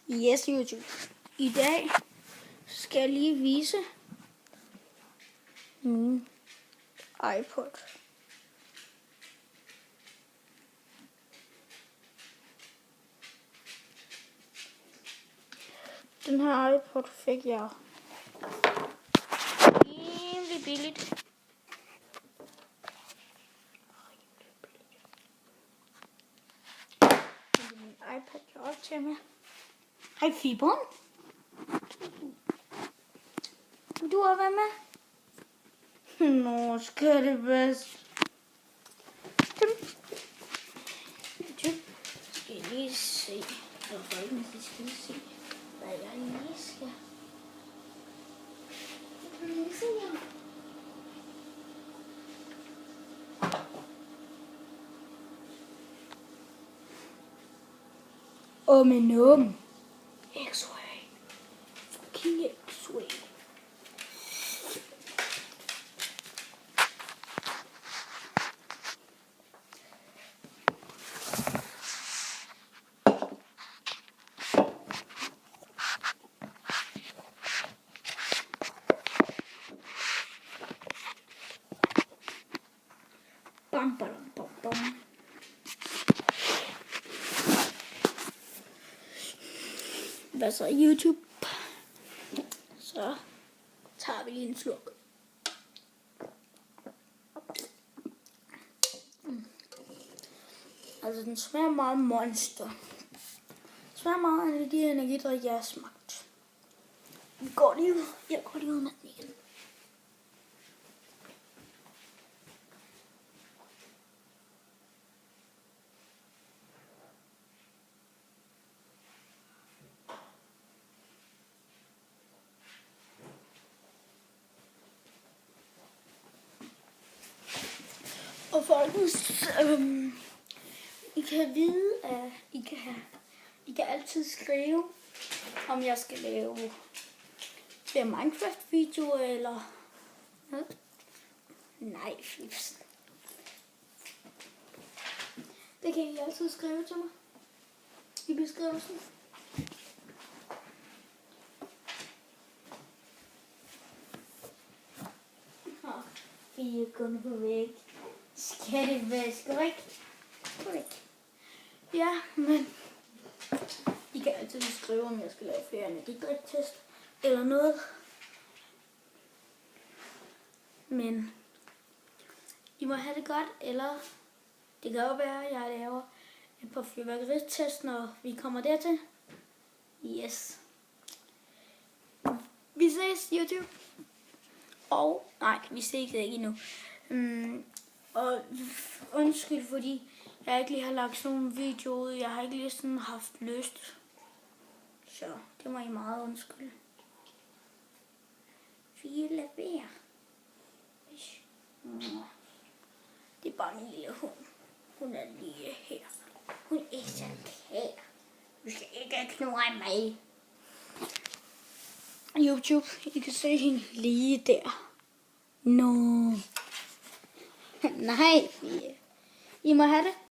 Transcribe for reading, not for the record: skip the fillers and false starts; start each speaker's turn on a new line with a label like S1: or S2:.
S1: Yes, YouTube. I dag skal jeg lige vise min iPod. Den her iPod fik jeg rimelig billigt. Min iPod kan optage med. Hej Fiberen. Vil du også være med? Nå, skal det bedst. Skal jeg lige se. Jeg skal lige se, hvad jeg lige skal. Jeg kan lige se her. Men X-Ray. Fucking X-Ray. Bam, bam, bam, bam. Hvad så YouTube? Så tager vi lige en slurk. Altså den smager meget Monster. Den smager meget af de energidrik, jeg har smagt. Jeg går lige ud med den igen. Og folkens, I kan vide, at I kan altid skrive, om jeg skal lave flere Minecraft-videoer eller noget. Nej, flips. Det kan I altid skrive til mig i beskrivelsen. Vi er gået på væg. Skal det vaske væk? Ja, men I kan altid skrive, om jeg skal lave flere energidriktest eller noget. Men I må have det godt, eller det kan jo være, at jeg laver et par fyrværkeritest, når vi kommer dertil. Yes. Vi ses, YouTube. Og nej, vi ses ikke endnu. Og undskyld, fordi jeg ikke lige har lagt sådan nogle videoer ud. Jeg har ikke lige sådan haft lyst. Så det må I meget undskylde. Vi lader være. Det er bare en lille hund. Hun er lige her. Hun er så kær. Du skal ikke knurre mig. YouTube, I kan se hende lige der. No. Nej, I må have det.